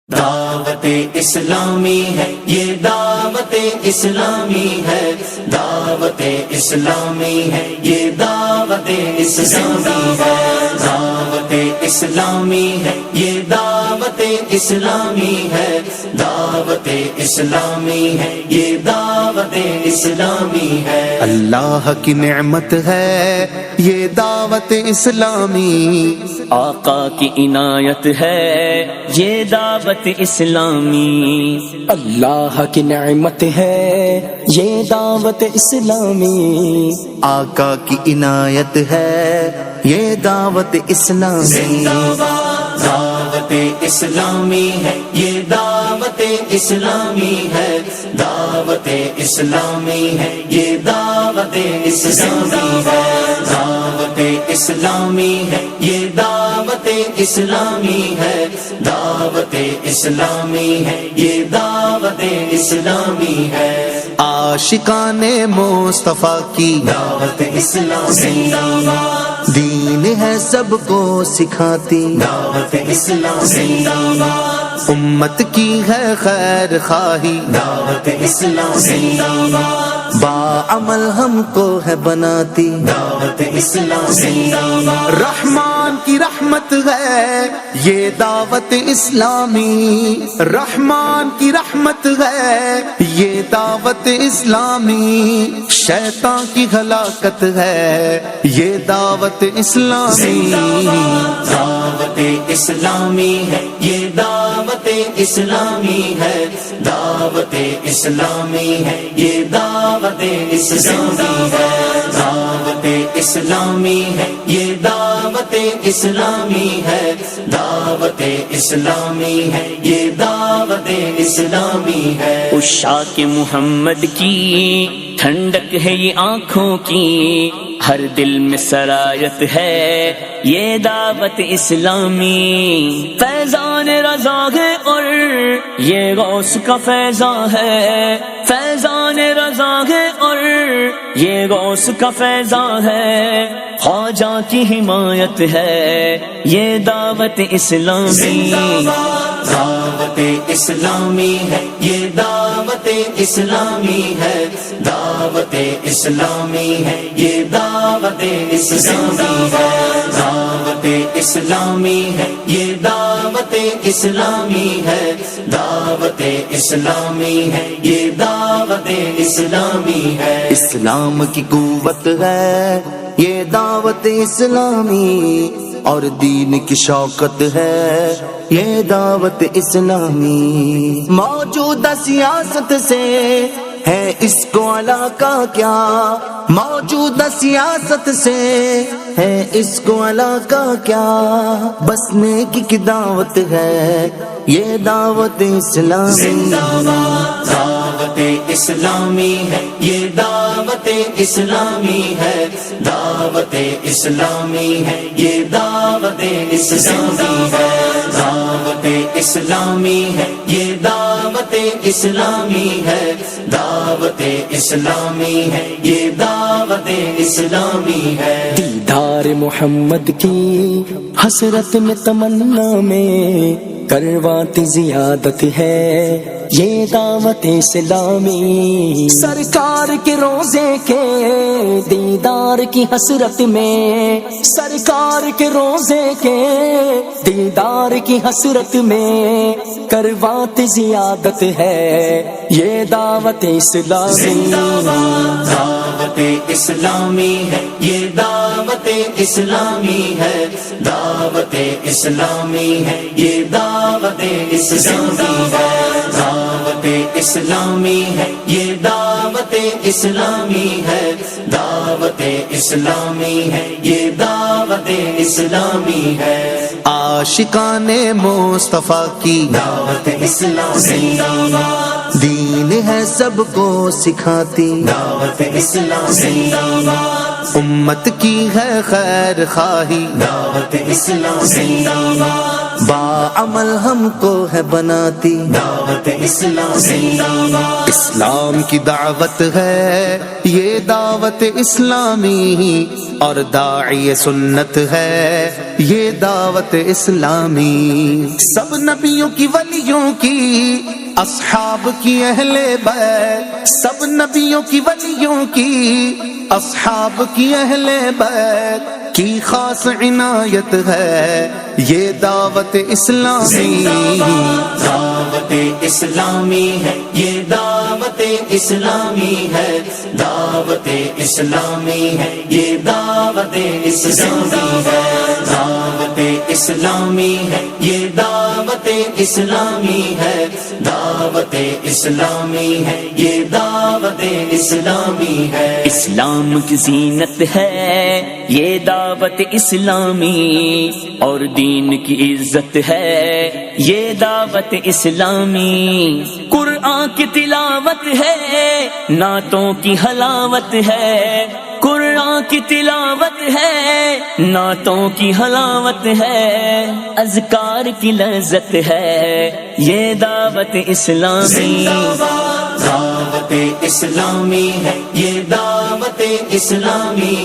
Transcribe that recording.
دعوت اسلامی ہے، یہ دعوت اسلامی ہے، دعوت اسلامی ہے، یہ دعوت اسلامی ہے، دعوت اسلامی ہے، یہ دعوت اسلامی ہے، دعوت اسلامی ہے، یہ دعوت اسلامی ہے۔ اللہ کی نعمت ہے یہ دعوت اسلامی، آقا کی عنایت ہے یہ دعوت اسلامی، اللہ کی نعمت ہے یہ دعوت اسلامی، آقا کی عنایت ہے یہ دعوت اسلامی۔ دعوت اسلامی ہے، یہ دعوت اسلامی ہے، دعوت اسلامی ہے، یہ دعوت اسلامی ہے، دعوت اسلامی ہے، یہ دعوت اسلامی ہے، دعوت اسلامی ہے، یہ دعوت اسلامی ہے۔ عاشقان مصطفیٰ کی دعوت اسلامی، دین ہے سب کو سکھاتی، دعوت اسلامی، امت کی ہے خیر خواہی، دعوت اسلامی، باعمل ہم کو ہے بناتی، دعوت اسلامی، رحمان کی رحمت ہے یہ دعوت اسلامی، رحمان کی رحمت ہے یہ دعوت اسلامی، شیطان کی ہلاکت ہے یہ دعوت اسلامی، دعوت اسلامی ہے، یہ دعوت اسلامی ہے، دعوت اسلامی ہے، یہ دعوت اسلامی ہے، دعوت اسلامی ہے، یہ دعوت اسلامی ہے، دعوت اسلامی ہے، یہ دعوت اسلامی ہے۔ عشاق محمد کی ٹھنڈک ہے یہ آنکھوں کی، ہر دل میں سرایت ہے یہ دعوت اسلامی، فیضان رضا ہے اور یہ غوث کا فیضان ہے، فیضان رضا ہے اور یہ غوث کا فیضان ہے، خواجہ کی حمایت ہے یہ دعوت اسلامی، دعوت اسلامی ہے، یہ دعوت اسلامی ہے، دعوت اسلامی ہے، یہ دعوت اسلامی ہے، دعوت اسلامی ہے، یہ دعوت اسلامی ہے، دعوت اسلامی ہے، یہ دعوت اسلامی ہے۔ اسلام کی قوت ہے یہ دعوت اسلامی، اور دین کی شوکت ہے یہ دعوت اسلامی، موجودہ سیاست سے ہے اس کو علاقہ کیا، موجودہ سیاست سے ہے اس کو علاقہ کیا، بس نیکی کی دعوت ہے یہ دعوت اسلامی، دعوت اسلامی ہے، یہ دعوت اسلامی ہے، دعوت اسلامی ہے، یہ دعوت اسلامی ہے، دعوت اسلامی ہے، یہ دعوت اسلامی ہے، دعوت اسلامی ہے، یہ دعوت اسلامی ہے۔ دیدار محمد کی حسرت میں تمنا میں کرواتی زیادت ہے یہ دعوت اسلامی، سرکار کے روزے کے دیدار کی حسرت میں، سرکار کے روزے کے دیدار کی حسرت میں کرواتی زیادت ہے یہ دعوت اسلامی، دعوت اسلامی ہے، یہ دعوت اسلامی ہے، دعوت اسلامی ہے، یہ دعوت اسلامی ہے، دعوت اسلامی ہے، یہ دعوت اسلامی ہے، دعوت اسلامی ہے، یہ دعوت اسلامی ہے۔ عاشقان مصطفیٰ کی دعوت اسلامی، دین ہے سب کو سکھاتی، دعوت اسلامی، امت کی ہے خیر خواہی، دعوت اسلامی، باعمل ہم کو ہے بناتی، دعوت اسلامی، اسلام کی دعوت ہے یہ دعوت اسلامی، اور داعی سنت ہے یہ دعوت اسلامی، سب نبیوں کی ولیوں کی اصحاب کی اہل بیت، سب نبیوں کی ولیوں کی اصحاب کی اہل بیت کی خاص عنایت ہے یہ دعوت اسلامی، دعوت اسلامی ہے یہ دعوت اسلامی ہے، دعوت اسلامی ہے یہ دعوت اسلامی ہے، دعوت اسلامی ہے یہ دعوت اسلامی ہے، دعوت اسلامی ہے یہ دعوت اسلامی ہے، اسلام کی زینت ہے یہ دعوت اسلامی، اور دین کی عزت ہے یہ دعوت اسلامی، قرآن کی تلاوت ہے نعتوں کی حلاوت ہے، قرآن کی تلاوت ہے نعتوں کی حلاوت ہے، اذکار کی لذت ہے یہ دعوت اسلامی، دعوت اسلامی ہے یہ دعوت اسلامی